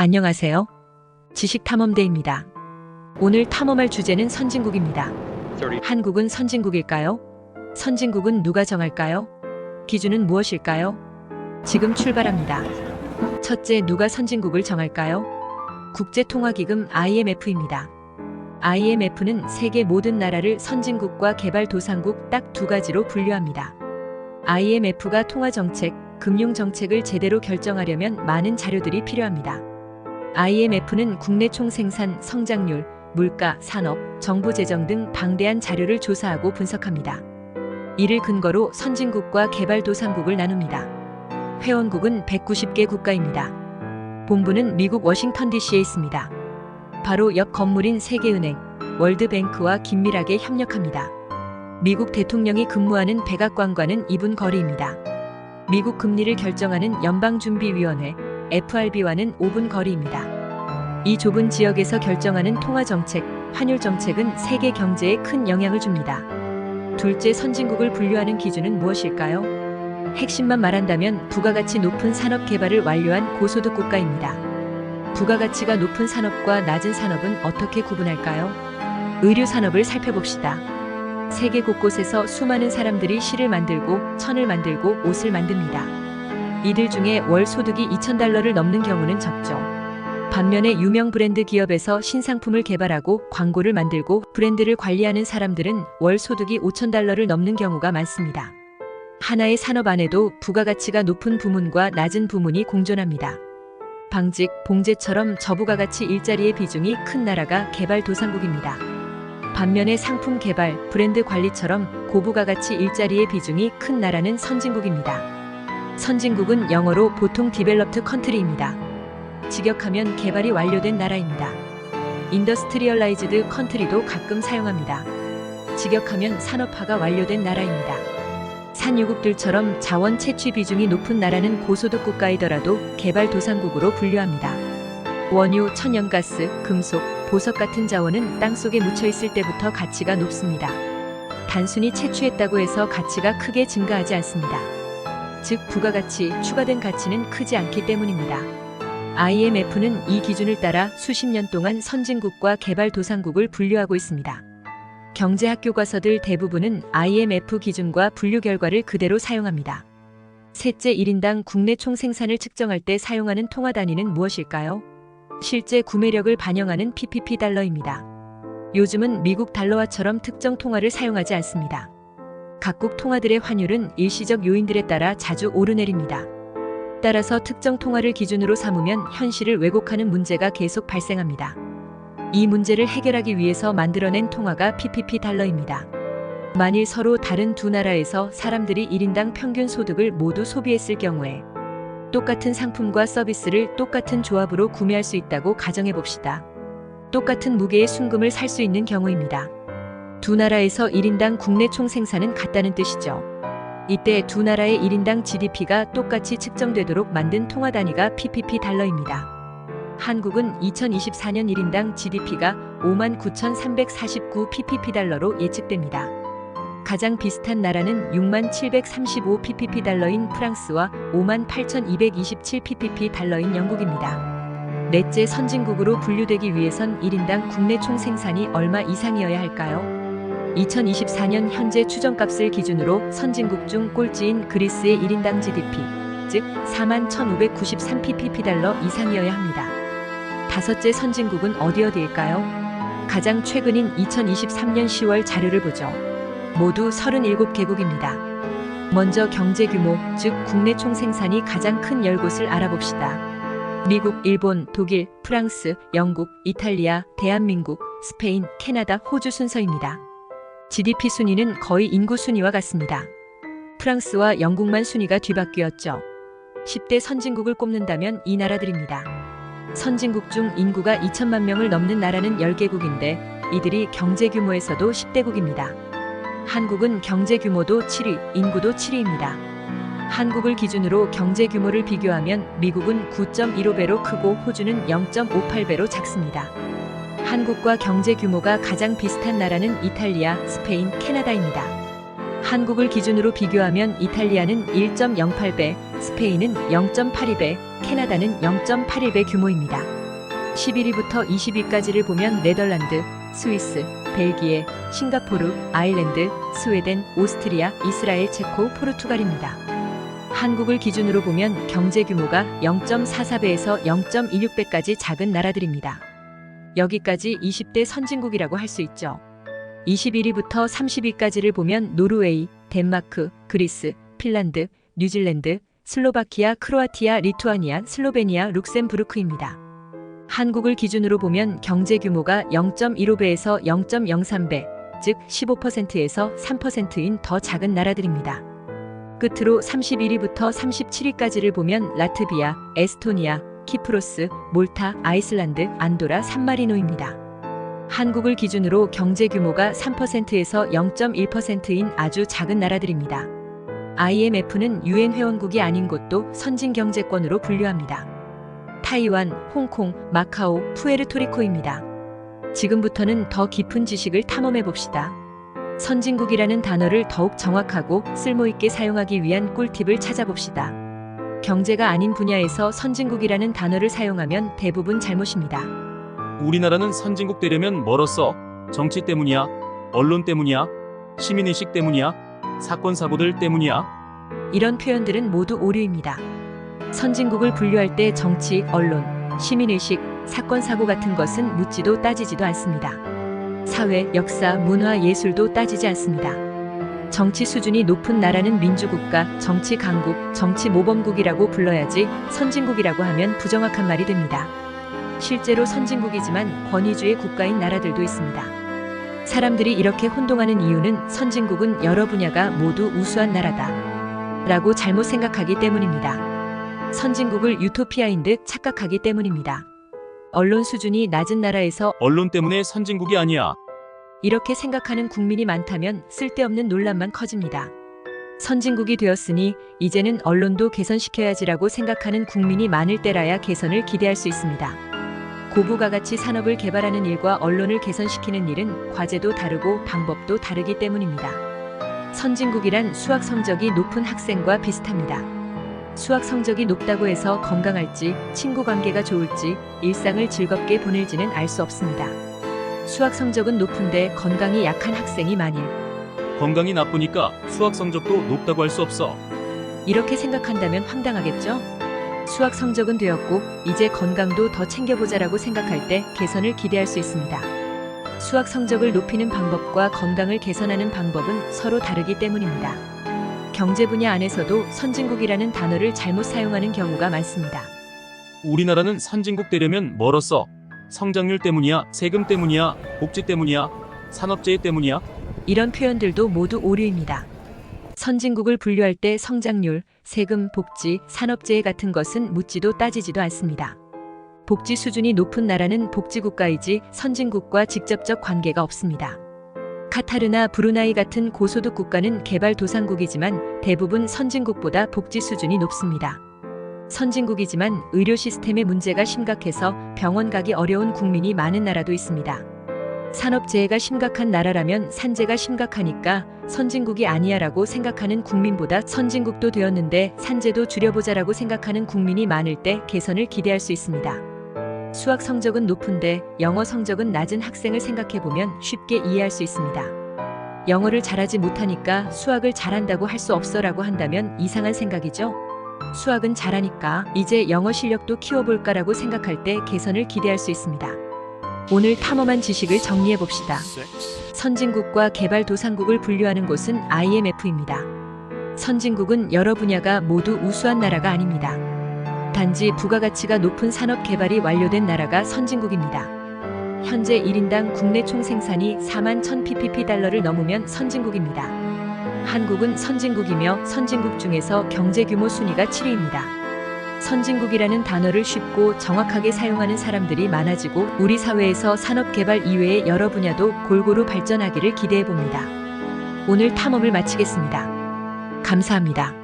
안녕하세요. 지식탐험대입니다. 오늘 탐험할 주제는 선진국입니다. 한국은 선진국일까요? 선진국은 누가 정할까요? 기준은 무엇일까요? 지금 출발합니다. 첫째, 누가 선진국을 정할까요? 국제통화기금 IMF입니다. IMF는 세계 모든 나라를 선진국과 개발도상국 딱 두 가지로 분류합니다. IMF가 통화정책, 금융정책을 제대로 결정하려면 많은 자료들이 필요합니다. IMF는 국내 총생산, 성장률, 물가, 산업, 정부재정 등 방대한 자료를 조사하고 분석합니다. 이를 근거로 선진국과 개발도상국을 나눕니다. 회원국은 190개 국가입니다. 본부는 미국 워싱턴 DC에 있습니다. 바로 옆 건물인 세계은행, 월드뱅크와 긴밀하게 협력합니다. 미국 대통령이 근무하는 백악관과는 2분 거리입니다. 미국 금리를 결정하는 연방준비위원회, FRB와는 5분 거리입니다. 이 좁은 지역에서 결정하는 통화정책, 환율정책은 세계 경제에 큰 영향을 줍니다. 둘째, 선진국을 분류하는 기준은 무엇일까요? 핵심만 말한다면 부가가치 높은 산업 개발을 완료한 고소득 국가입니다. 부가가치가 높은 산업과 낮은 산업은 어떻게 구분할까요? 의류 산업을 살펴봅시다. 세계 곳곳에서 수많은 사람들이 실을 만들고 천을 만들고 옷을 만듭니다. 이들 중에 월 소득이 $2,000를 넘는 경우는 적죠. 반면에 유명 브랜드 기업에서 신상품을 개발하고 광고를 만들고 브랜드를 관리하는 사람들은 월 소득이 $5,000를 넘는 경우가 많습니다. 하나의 산업 안에도 부가가치가 높은 부문과 낮은 부문이 공존합니다. 방직, 봉제처럼 저부가가치 일자리의 비중이 큰 나라가 개발도상국입니다. 반면에 상품 개발, 브랜드 관리처럼 고부가가치 일자리의 비중이 큰 나라는 선진국입니다. 선진국은 영어로 보통 Developed Country입니다. 직역하면 개발이 완료된 나라입니다. Industrialized Country도 가끔 사용합니다. 직역하면 산업화가 완료된 나라입니다. 산유국들처럼 자원 채취 비중이 높은 나라는 고소득 국가이더라도 개발도상국으로 분류합니다. 원유, 천연가스, 금속, 보석 같은 자원은 땅속에 묻혀 있을 때부터 가치가 높습니다. 단순히 채취했다고 해서 가치가 크게 증가하지 않습니다. 즉, 부가가치, 추가된 가치는 크지 않기 때문입니다. IMF는 이 기준을 따라 수십 년 동안 선진국과 개발도상국을 분류하고 있습니다. 경제학 교과서들 대부분은 IMF 기준과 분류 결과를 그대로 사용합니다. 셋째, 1인당 국내 총생산을 측정할 때 사용하는 통화 단위는 무엇일까요? 실제 구매력을 반영하는 PPP 달러입니다. 요즘은 미국 달러화처럼 특정 통화를 사용하지 않습니다. 각국 통화들의 환율은 일시적 요인들에 따라 자주 오르내립니다. 따라서 특정 통화를 기준으로 삼으면 현실을 왜곡하는 문제가 계속 발생합니다. 이 문제를 해결하기 위해서 만들어낸 통화가 PPP 달러입니다. 만일 서로 다른 두 나라에서 사람들이 1인당 평균 소득을 모두 소비했을 경우에 똑같은 상품과 서비스를 똑같은 조합으로 구매할 수 있다고 가정해봅시다. 똑같은 무게의 순금을 살 수 있는 경우입니다. 두 나라에서 1인당 국내 총생산은 같다는 뜻이죠. 이때 두 나라의 1인당 GDP가 똑같이 측정되도록 만든 통화 단위가 PPP 달러입니다. 한국은 2024년 1인당 GDP가 59,349 PPP 달러로 예측됩니다. 가장 비슷한 나라는 6735 PPP 달러인 프랑스와 58,227 PPP 달러인 영국입니다. 넷째, 선진국으로 분류되기 위해선 1인당 국내 총생산이 얼마 이상이어야 할까요? 2024년 현재 추정값을 기준으로 선진국 중 꼴찌인 그리스의 1인당 GDP, 즉 41,593 PPP 달러 이상이어야 합니다. 다섯째, 선진국은 어디일까요? 가장 최근인 2023년 10월 자료를 보죠. 모두 37개국입니다. 먼저 경제 규모, 즉 국내 총생산이 가장 큰 10곳을 알아봅시다. 미국, 일본, 독일, 프랑스, 영국, 이탈리아, 대한민국, 스페인, 캐나다, 호주 순서입니다. GDP 순위는 거의 인구 순위와 같습니다. 프랑스와 영국만 순위가 뒤바뀌었죠. 10대 선진국을 꼽는다면 이 나라들입니다. 선진국 중 인구가 2천만 명을 넘는 나라는 10개국인데 이들이 경제 규모에서도 10대국입니다. 한국은 경제 규모도 7위, 인구도 7위입니다. 한국을 기준으로 경제 규모를 비교하면 미국은 9.15배로 크고 호주는 0.58배로 작습니다. 한국과 경제 규모가 가장 비슷한 나라는 이탈리아, 스페인, 캐나다입니다. 한국을 기준으로 비교하면 이탈리아는 1.08배, 스페인은 0.82배, 캐나다는 0.81배 규모입니다. 11위부터 20위까지를 보면 네덜란드, 스위스, 벨기에, 싱가포르, 아일랜드, 스웨덴, 오스트리아, 이스라엘, 체코, 포르투갈입니다. 한국을 기준으로 보면 경제 규모가 0.44배에서 0.26배까지 작은 나라들입니다. 여기까지 20대 선진국이라고 할 수 있죠. 21위부터 30위까지를 보면 노르웨이, 덴마크, 그리스, 핀란드, 뉴질랜드, 슬로바키아, 크로아티아, 리투아니아, 슬로베니아, 룩셈부르크입니다. 한국을 기준으로 보면 경제 규모가 0.15배에서 0.03배, 즉 15%에서 3%인 더 작은 나라들입니다. 끝으로 31위부터 37위까지를 보면 라트비아, 에스토니아, 키프로스, 몰타, 아이슬란드, 안도라, 산마리노입니다. 한국을 기준으로 경제 규모가 3%에서 0.1%인 아주 작은 나라들입니다. IMF는 UN 회원국이 아닌 곳도 선진경제권으로 분류합니다. 타이완, 홍콩, 마카오, 푸에르토리코입니다. 지금부터는 더 깊은 지식을 탐험해봅시다. 선진국이라는 단어를 더욱 정확하고 쓸모있게 사용하기 위한 꿀팁을 찾아봅시다. 경제가 아닌 분야에서 선진국이라는 단어를 사용하면 대부분 잘못입니다. 우리나라는 선진국 되려면 멀었어. 정치 때문이야? 언론 때문이야? 시민의식 때문이야? 사건 사고들 때문이야? 이런 표현들은 모두 오류입니다. 선진국을 분류할 때 정치, 언론, 시민의식, 사건 사고 같은 것은 묻지도 따지지도 않습니다. 사회, 역사, 문화, 예술도 따지지 않습니다. 정치 수준이 높은 나라는 민주국가, 정치 강국, 정치 모범국이라고 불러야지 선진국이라고 하면 부정확한 말이 됩니다. 실제로 선진국이지만 권위주의 국가인 나라들도 있습니다. 사람들이 이렇게 혼동하는 이유는 선진국은 여러 분야가 모두 우수한 나라다 라고 잘못 생각하기 때문입니다. 선진국을 유토피아인 듯 착각하기 때문입니다. 언론 수준이 낮은 나라에서 언론 때문에 선진국이 아니야. 이렇게 생각하는 국민이 많다면 쓸데없는 논란만 커집니다. 선진국이 되었으니 이제는 언론도 개선시켜야지라고 생각하는 국민이 많을 때라야 개선을 기대할 수 있습니다. 고부가 가치 산업을 개발하는 일과 언론을 개선시키는 일은 과제도 다르고 방법도 다르기 때문입니다. 선진국이란 수학 성적이 높은 학생과 비슷합니다. 수학 성적이 높다고 해서 건강할지, 친구 관계가 좋을지, 일상을 즐겁게 보낼지는 알 수 없습니다. 수학 성적은 높은데 건강이 약한 학생이 만일 건강이 나쁘니까 수학 성적도 높다고 할 수 없어. 이렇게 생각한다면 황당하겠죠? 수학 성적은 되었고 이제 건강도 더 챙겨보자라고 생각할 때 개선을 기대할 수 있습니다. 수학 성적을 높이는 방법과 건강을 개선하는 방법은 서로 다르기 때문입니다. 경제 분야 안에서도 선진국이라는 단어를 잘못 사용하는 경우가 많습니다. 우리나라는 선진국 되려면 멀었어. 성장률 때문이야? 세금 때문이야? 복지 때문이야? 산업재해 때문이야? 이런 표현들도 모두 오류입니다. 선진국을 분류할 때 성장률, 세금, 복지, 산업재해 같은 것은 묻지도 따지지도 않습니다. 복지 수준이 높은 나라는 복지국가이지 선진국과 직접적 관계가 없습니다. 카타르나 브루나이 같은 고소득 국가는 개발도상국이지만 대부분 선진국보다 복지 수준이 높습니다. 선진국이지만 의료 시스템의 문제가 심각해서 병원 가기 어려운 국민이 많은 나라도 있습니다. 산업재해가 심각한 나라라면 산재가 심각하니까 선진국이 아니야라고 생각하는 국민보다 선진국도 되었는데 산재도 줄여보자라고 생각하는 국민이 많을 때 개선을 기대할 수 있습니다. 수학 성적은 높은데 영어 성적은 낮은 학생을 생각해보면 쉽게 이해할 수 있습니다. 영어를 잘하지 못하니까 수학을 잘한다고 할 수 없어라고 한다면 이상한 생각이죠? 수학은 잘하니까 이제 영어 실력도 키워볼까라고 생각할 때 개선을 기대할 수 있습니다. 오늘 탐험한 지식을 정리해봅시다. 선진국과 개발도상국을 분류하는 곳은 IMF입니다. 선진국은 여러 분야가 모두 우수한 나라가 아닙니다. 단지 부가가치가 높은 산업 개발이 완료된 나라가 선진국입니다. 현재 1인당 국내 총생산이 4만 1000ppb 달러를 넘으면 선진국입니다. 한국은 선진국이며 선진국 중에서 경제 규모 순위가 7위입니다. 선진국이라는 단어를 쉽고 정확하게 사용하는 사람들이 많아지고 우리 사회에서 산업 개발 이외의 여러 분야도 골고루 발전하기를 기대해 봅니다. 오늘 탐험을 마치겠습니다. 감사합니다.